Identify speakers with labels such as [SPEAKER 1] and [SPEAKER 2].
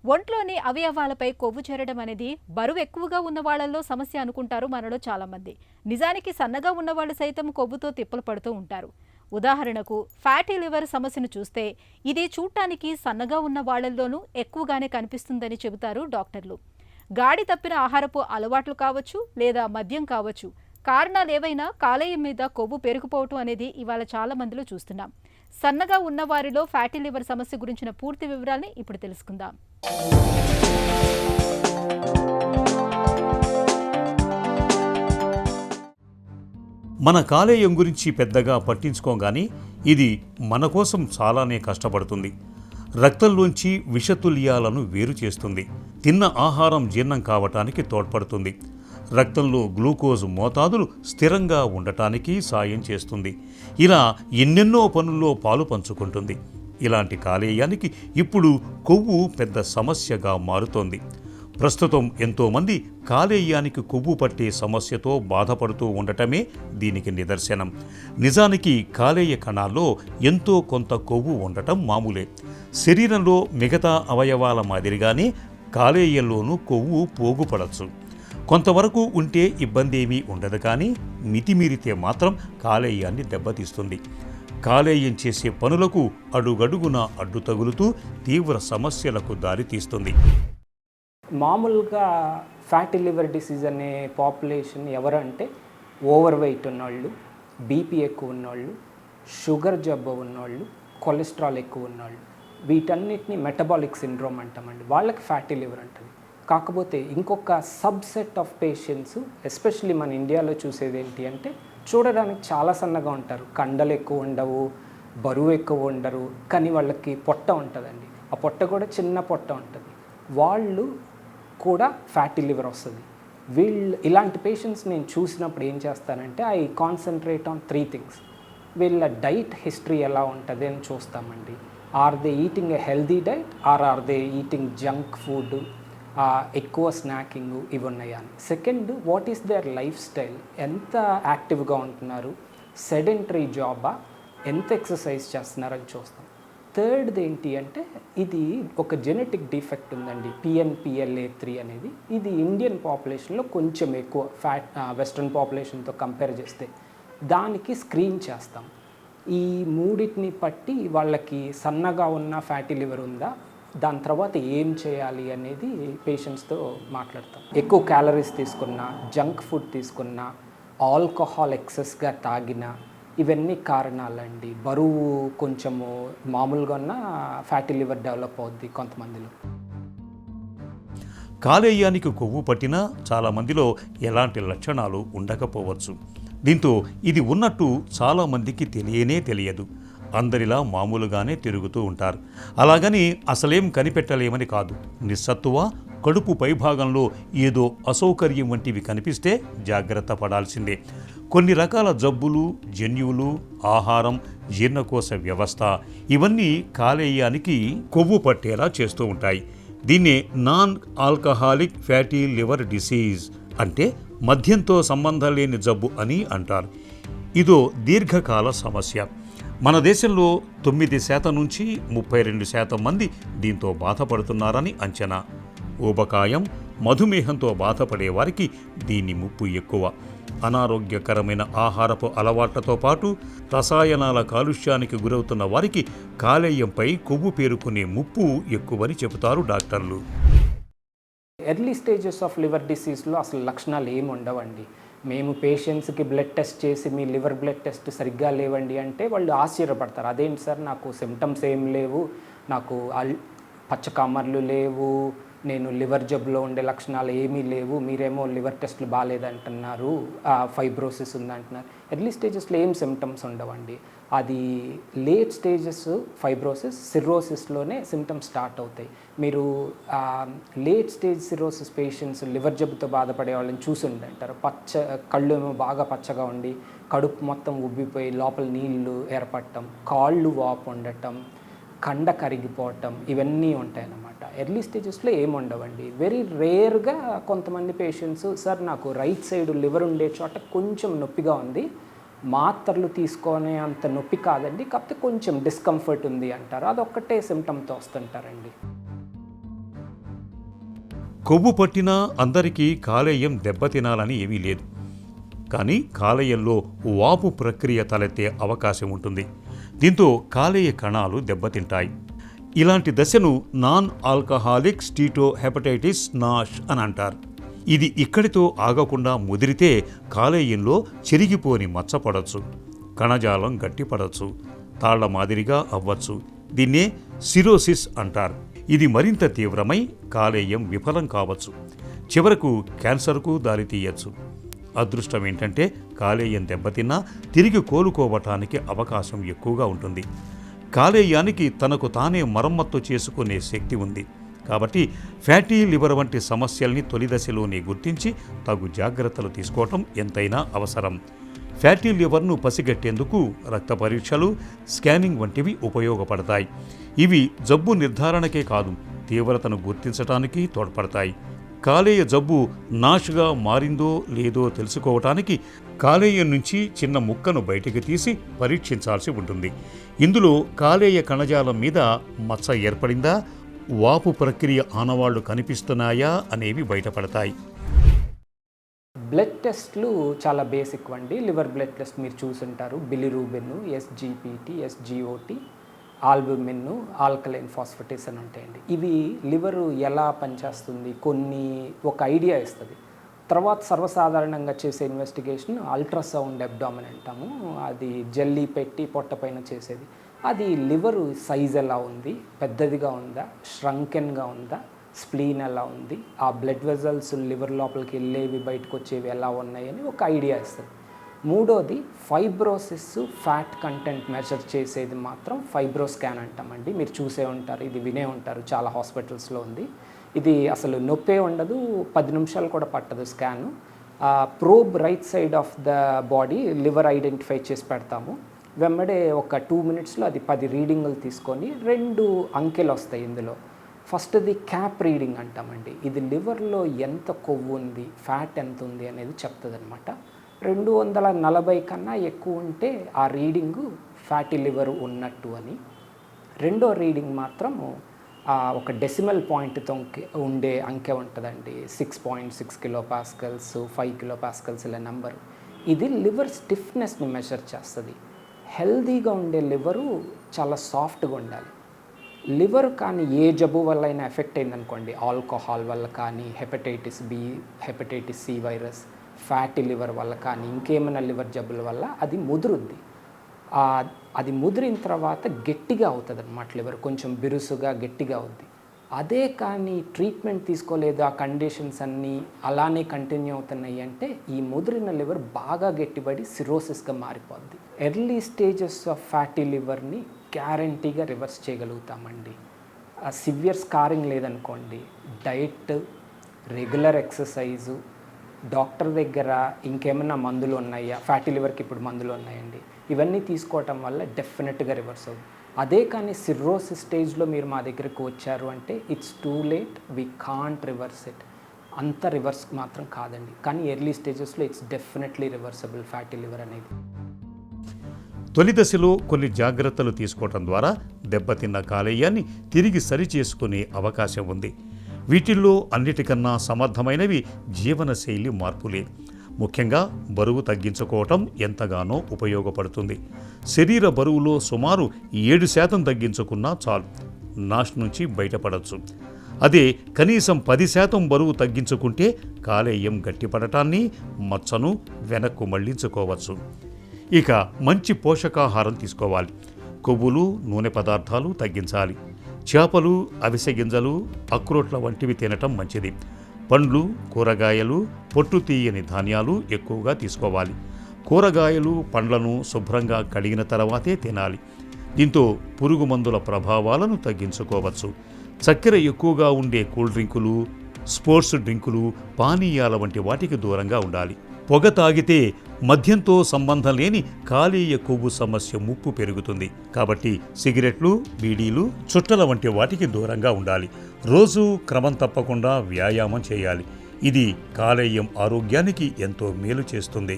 [SPEAKER 1] ఒంట్లోని అవయవాలపై కొవ్వు చేరడం అనేది బరువు ఎక్కువగా ఉన్న వాళ్ళల్లో సమస్య అనుకుంటారు మనలో చాలామంది. నిజానికి సన్నగా ఉన్నవాళ్ళు సైతం కొవ్వుతో తిప్పలు పడుతూ ఉంటారు. ఉదాహరణకు ఫ్యాటీ లివర్ సమస్యను చూస్తే ఇది చూడటానికి సన్నగా ఉన్న వాళ్ళల్లోనూ ఎక్కువగానే కనిపిస్తుందని చెబుతారు డాక్టర్లు. గాడి తప్పిన ఆహారపు అలవాట్లు కావచ్చు, లేదా మద్యం కావచ్చు, కారణాలు ఏవైనా కాలేయం మీద కొవ్వు పెరిగిపోవటం అనేది ఇవాళ చాలా మందిలో చూస్తున్నాం. సన్నగా ఉన్న వారిలో ఫ్యాటీ లివర్ సమస్య గురించిన పూర్తి వివరాల్ని ఇప్పుడు తెలుసుకుందాం.
[SPEAKER 2] మన కాలేయం గురించి పెద్దగా పట్టించుకోగానే ఇది మన కోసం చాలానే కష్టపడుతుంది. రక్తంలోంచి విషతుల్యాలను వేరు చేస్తుంది. తిన్న ఆహారం జీర్ణం కావటానికి తోడ్పడుతుంది. రక్తంలో గ్లూకోజ్ మోతాదులు స్థిరంగా ఉండటానికి సాయం చేస్తుంది. ఇలా ఎన్నెన్నో పనుల్లో పాలు పంచుకుంటుంది. ఇలాంటి కాలేయానికి ఇప్పుడు కొవ్వు పెద్ద సమస్యగా మారుతోంది. ప్రస్తుతం ఎంతోమంది కాలేయానికి కొవ్వు పట్టే సమస్యతో బాధపడుతూ ఉండటమే దీనికి నిదర్శనం. నిజానికి కాలేయ కణాల్లో ఎంతో కొంత కొవ్వు ఉండటం మామూలే. శరీరంలో మిగతా అవయవాల మాదిరిగానే కాలేయంలోనూ కొవ్వు పోగుపడచ్చు. కొంతవరకు ఉంటే ఇబ్బంది ఏమీ ఉండదు, కానీ మితిమీరితే మాత్రం కాలేయాన్ని దెబ్బతీస్తుంది. కాలేయం చేసే పనులకు అడుగడుగున అడ్డు తగులుతూ తీవ్ర సమస్యలకు దారితీస్తుంది.
[SPEAKER 3] మామూలుగా ఫ్యాటీ లివర్ డిసీజ్ అనే పాపులేషన్ ఎవరంటే ఓవర్ వెయిట్ ఉన్నవాళ్ళు, బీపీ ఎక్కువ ఉన్నవాళ్ళు, షుగర్ జబ్బు ఉన్నవాళ్ళు, కొలెస్ట్రాల్ ఎక్కువ ఉన్నవాళ్ళు, వీటన్నిటిని మెటబాలిక్ సిండ్రోమ్ అంటామండి. వాళ్ళకి ఫ్యాటీ లివర్ అంటుంది. కాకపోతే ఇంకొక సబ్సెట్ ఆఫ్ పేషెంట్స్, ఎస్పెషల్లీ మన ఇండియాలో చూసేది ఏంటి అంటే, చూడడానికి చాలా సన్నగా ఉంటారు, కండలు ఎక్కువ ఉండవు, బరువు ఎక్కువ ఉండరు, కానీ వాళ్ళకి పొట్ట ఉంటుందండి. ఆ పొట్ట కూడా చిన్న పొట్ట ఉంటుంది. వాళ్ళు కూడా ఫ్యాటీ లివర్ వస్తుంది. ఇలాంటి పేషెంట్స్ నేను చూసినప్పుడు ఏం చేస్తానంటే, ఐ కాన్సన్ట్రేట్ ఆన్ 3 things. వీళ్ళ డైట్ హిస్టరీ ఎలా ఉంటుంది అని చూస్తామండి. Are they eating a healthy diet, are they eating junk food, ఎక్కువ స్నాకింగ్, ఇవి ఉన్నాయా అని. Second, what is their life style, ఎంత యాక్టివ్గా ఉంటున్నారు, సెడెంటరీ జాబా, ఎంత ఎక్సర్సైజ్ చేస్తున్నారని చూస్తాం. థర్డ్ది ఏంటి అంటే, ఇది ఒక జెనెటిక్ డిఫెక్ట్ ఉందండి, PNPLA3 అనేది. ఇది ఇండియన్ పాపులేషన్లో కొంచెం ఎక్కువ, వెస్ట్రన్ పాపులేషన్తో కంపేర్ చేస్తే. దానికి స్క్రీన్ చేస్తాం. ఈ మూడింటిని పట్టి వాళ్ళకి సన్నగా ఉన్న ఫ్యాటీ లివర్ ఉందా, దాని తర్వాత ఏం చేయాలి అనేది పేషెంట్స్తో మాట్లాడతాం. ఎక్కువ క్యాలరీస్ తీసుకున్నా, జంక్ ఫుడ్ తీసుకున్నా, ఆల్కహాల్ ఎక్సెస్గా తాగినా, ఇవన్నీ కారణాలండి. బరువు కొంచెము మామూలుగా ఉన్న ఫ్యాటీ లివర్ డెవలప్ అవుద్ది కొంతమందిలో.
[SPEAKER 2] కాలేయానికి కొవ్వు పట్టినా చాలామందిలో ఎలాంటి లక్షణాలు ఉండకపోవచ్చు. దీంతో ఇది ఉన్నట్టు చాలామందికి తెలియదు. అందరిలా మామూలుగానే తిరుగుతూ ఉంటారు. అలాగని అసలేం కనిపెట్టలేమని కాదు. నిస్సత్తువ, కడుపు పైభాగంలో ఏదో అసౌకర్యం వంటివి కనిపిస్తే జాగ్రత్త పడాల్సిందే. కొన్ని రకాల జబ్బులు, జన్యువులు, ఆహారం, జీర్ణకోశ వ్యవస్థ, ఇవన్నీ కాలేయానికి కొవ్వు పట్టేలా చేస్తూ ఉంటాయి. దీన్నే non alcoholic fatty liver disease, అంటే మద్యంతో సంబంధం లేని జబ్బు అని అంటారు. ఇదో దీర్ఘకాల సమస్య. మన దేశంలో 9% నుంచి 32% మంది దీంతో బాధపడుతున్నారని అంచనా. ఊబకాయం, మధుమేహంతో బాధపడే వారికి దీని ముప్పు ఎక్కువ. అనారోగ్యకరమైన ఆహారపు అలవాట్లతో పాటు రసాయనాల కాలుష్యానికి గురవుతున్న వారికి కాలేయంపై కొవ్వు పేరుకునే ముప్పు ఎక్కువని చెబుతారు డాక్టర్లు.
[SPEAKER 3] ఎర్లీ స్టేజెస్ ఆఫ్ లివర్ డిసీజ్లో అసలు లక్షణాలు ఏమి ఉండవండి. మేము పేషెంట్స్కి బ్లడ్ టెస్ట్ చేసి మీ లివర్ బ్లడ్ టెస్ట్ సరిగ్గా లేవండి అంటే వాళ్ళు ఆశ్చర్యపడతారు. అదేంటి సార్, నాకు సిమ్టమ్స్ ఏం లేవు, నాకు పచ్చకామర్లు లేవు, నేను లివర్ జబ్బులో ఉండే లక్షణాలు ఏమీ లేవు, మీరేమో లివర్ టెస్ట్లు బాగాలేదంటున్నారు, ఫైబ్రోసిస్ ఉందంటున్నారు. ఎర్లీ స్టేజెస్లో ఏం సిమ్టమ్స్ ఉండవండి. అది లేట్ స్టేజెస్ ఫైబ్రోసిస్, సిర్రోసిస్లోనే సిమ్టమ్స్ స్టార్ట్ అవుతాయి. మీరు late stage cirrhosis patients, liver జబ్బుతో బాధపడే వాళ్ళని చూసి ఉంటారు. కళ్ళు ఏమో బాగా పచ్చగా ఉండి, కడుపు మొత్తం ఉబ్బిపోయి లోపల నీళ్లు ఏర్పడటం, కాళ్ళు వాపు ఉండటం, కండ కరిగిపోవటం, ఇవన్నీ ఉంటాయన్నమాట. ఎర్లీ స్టేజెస్లో ఏమి ఉండవండి. వెరీ రేర్గా కొంతమంది పేషెంట్స్, సార్ నాకు రైట్ సైడ్ లివర్ ఉండే చోట కొంచెం నొప్పిగా ఉంది, మాత్రలు తీసుకునే అంత నొప్పి కాదండి, కాకపోతే కొంచెం డిస్కంఫర్ట్ ఉంది అంటారు. అదొక్కటే సిమ్టమ్తో వస్తుంటారండి.
[SPEAKER 2] కొవ్వు పట్టినా అందరికీ కాలేయం దెబ్బతినాలని ఏమీ లేదు. కానీ కాలేయంలో వాపు ప్రక్రియ తలెత్తే అవకాశం ఉంటుంది. దీంతో కాలేయ కణాలు దెబ్బతింటాయి. ఇలాంటి దశను నాన్ ఆల్కహాలిక్ స్టీటోహెపటైటిస్ నాష్ అని అంటారు. ఇది ఇక్కడితో ఆగకుండా ముదిరితే కాలేయంలో చెరిగిపోని మచ్చపడవచ్చు, కణజాలం గట్టిపడవచ్చు, తాళ్ల మాదిరిగా అవ్వచ్చు. దీన్నే సిరోసిస్ అంటారు. ఇది మరింత తీవ్రమై కాలేయం విఫలం కావచ్చు, చివరకు క్యాన్సర్కు దారితీయచ్చు. అదృష్టం ఏంటంటే కాలేయం దెబ్బతిన్నా తిరిగి కోలుకోవటానికి అవకాశం ఎక్కువగా ఉంటుంది. కాలేయానికి తనకు తానే మరమ్మత్తు చేసుకునే శక్తి ఉంది. కాబట్టి ఫ్యాటీ లివర్ వంటి సమస్యల్ని తొలి దశలోనే గుర్తించి తగు జాగ్రత్తలు తీసుకోవటం ఎంతైనా అవసరం. ఫ్యాటీ లివర్ను పసిగట్టేందుకు రక్త పరీక్షలు, స్కానింగ్ వంటివి ఉపయోగపడతాయి. ఇవి జబ్బు నిర్ధారణకే కాదు, తీవ్రతను గుర్తించడానికి తోడ్పడతాయి. కాలేయ జబ్బు నాష్గా మారిందో లేదో తెలుసుకోవటానికి కాలేయం నుంచి చిన్న ముక్కను బయటికి తీసి పరీక్షించాల్సి ఉంటుంది. ఇందులో కాలేయ కణజాలం మీద మచ్చ ఏర్పడిందా, వాపు ప్రక్రియ ఆనవాళ్లు కనిపిస్తున్నాయా అనేవి బయటపడతాయి.
[SPEAKER 3] బ్లడ్ టెస్ట్లు చాలా బేసిక్ అండి. లివర్ బ్లడ్ టెస్ట్ మీరు చూసుంటారు. Bilirubin, SGPT, SGOT, albumin, alkaline phosphatase అని ఉంటాయండి. ఇవి లివరు ఎలా పనిచేస్తుంది కొన్ని ఒక ఐడియా ఇస్తుంది. తర్వాత సర్వసాధారణంగా చేసే ఇన్వెస్టిగేషన్ అల్ట్రాసౌండ్ అబ్డామిన్ అంటాము. అది జల్లీ పెట్టి పొట్టపైన చేసేది. అది లివరు సైజ్ ఎలా ఉంది, పెద్దదిగా ఉందా, ష్రంకెన్గా ఉందా, స్ప్లీన్ ఎలా ఉంది, ఆ బ్లడ్ వెజల్స్ లివర్ లోపలికి వెళ్ళేవి బయటకు వచ్చేవి ఎలా ఉన్నాయని ఒక ఐడియా ఇస్తుంది. మూడోది ఫైబ్రోసిస్, ఫ్యాట్ కంటెంట్ మెజర్ చేసేది మాత్రం ఫైబ్రో స్కాన్ అంటామండి. మీరు చూసే ఉంటారు, ఇది వినే ఉంటారు, చాలా హాస్పిటల్స్లో ఉంది. ఇది అసలు నొప్పే ఉండదు, 10 నిమిషాలు కూడా పట్టదు scan. Probe right side of the body liver identify చేసి పెడతాము. వెంబడే ఒక 2 మినిట్స్లో అది 10 రీడింగులు తీసుకొని 2 అంకెలు వస్తాయి. ఇందులో ఫస్ట్ది క్యాప్ రీడింగ్ అంటామండి. ఇది లివర్లో ఎంత కొవ్వు ఉంది, ఫ్యాట్ ఎంత ఉంది అనేది చెప్తుంది అనమాట. 240 కన్నా ఎక్కువ ఉంటే ఆ రీడింగు ఫ్యాటీ లివర్ ఉన్నట్టు అని. రెండో రీడింగ్ మాత్రం ఒక డెసిమల్ పాయింట్తో ఉండే అంకె ఉంటుందండి. 6.6 కిలోపాస్కల్స్, 5 కిలోపాస్కల్స్ ఇలా నెంబరు. ఇది లివర్ స్టిఫ్నెస్ని మెజర్ చేస్తుంది. హెల్దీగా ఉండే లివరు చాలా సాఫ్ట్గా ఉండాలి. లివర్ కానీ ఏ జబ్బు వల్ల అయినా ఎఫెక్ట్ అయిందనుకోండి, ఆల్కహాల్ వల్ల కానీ, hepatitis B, hepatitis C virus, fatty liver వల్ల కానీ, ఇంకేమైనా లివర్ జబ్బుల వల్ల అది ముదురుద్ది. అది ముదిరిన తర్వాత గట్టిగా అవుతుంది అన్నమాట. లివర్ కొంచెం బిరుసుగా గట్టిగా అవుద్ది. అదే కానీ ట్రీట్మెంట్ తీసుకోలేదు, ఆ కండిషన్స్ అన్నీ అలానే కంటిన్యూ అవుతున్నాయి అంటే ఈ ముదిరిన లివర్ బాగా గట్టిపడి సిరోసిస్గా మారిపోద్ది. ఎర్లీ స్టేజెస్ ఆఫ్ ఫ్యాటీ లివర్ని గ్యారంటీగా రివర్స్ చేయగలుగుతామండి. సివియర్ స్కారింగ్ లేదనుకోండి, డైట్, రెగ్యులర్ ఎక్సర్సైజు, డాక్టర్ దగ్గర ఇంకేమైనా మందులు ఉన్నాయా, ఫ్యాటీ లివర్కి ఇప్పుడు మందులు ఉన్నాయండి, ఇవన్నీ తీసుకోవటం వల్ల డెఫినెట్గా రివర్స్ అవుతుంది. అదే కానీ సిర్రోసిస్ స్టేజ్లో మీరు మా దగ్గరకు వచ్చారు అంటే it's too late, we can't reverse it. అంత రివర్స్ మాత్రం కాదండి, కానీ ఎర్లీ స్టేజెస్లో it's definitely reversible fatty liver అనేది.
[SPEAKER 2] తొలి దశలో కొన్ని జాగ్రత్తలు తీసుకోవటం ద్వారా దెబ్బతిన్న కాలేయాన్ని తిరిగి సరిచేసుకునే అవకాశం ఉంది. వీటిల్లో అన్నిటికన్నా సమర్థమైనవి జీవనశైలి మార్పులే. ముఖ్యంగా బరువు తగ్గించుకోవటం ఎంతగానో ఉపయోగపడుతుంది. శరీర బరువులో సుమారు 7% తగ్గించుకున్నా చాలు, నాష్ నుంచి బయటపడవచ్చు. అదే కనీసం 10% బరువు తగ్గించుకుంటే కాలేయం గట్టిపడటాన్ని, మచ్చను వెనక్కు మళ్లించుకోవచ్చు. ఇక మంచి పోషకాహారం తీసుకోవాలి. కొవ్వులు, నూనె పదార్థాలు తగ్గించాలి. చేపలు, అవిసె గింజలు, అక్రోట్ల వంటివి తినటం మంచిది. పండ్లు, కూరగాయలు, పొట్టు తీయని ధాన్యాలు ఎక్కువగా తీసుకోవాలి. కూరగాయలు, పండ్లను శుభ్రంగా కడిగిన తర్వాతే తినాలి. దీంతో పురుగు మందుల ప్రభావాలను తగ్గించుకోవచ్చు. చక్కెర ఎక్కువగా ఉండే కూల్ డ్రింకులు, స్పోర్ట్స్ డ్రింకులు, పానీయాల వంటి వాటికి దూరంగా ఉండాలి. పొగ తాగితే మద్యంతో సంబంధం లేని కాలేయ కొవ్వు సమస్య ముప్పు పెరుగుతుంది. కాబట్టి సిగరెట్లు, బీడీలు, చుట్టల వంటి వాటికి దూరంగా ఉండాలి. రోజు క్రమం తప్పకుండా వ్యాయామం చేయాలి. ఇది కాలేయం ఆరోగ్యానికి ఎంతో మేలు చేస్తుంది.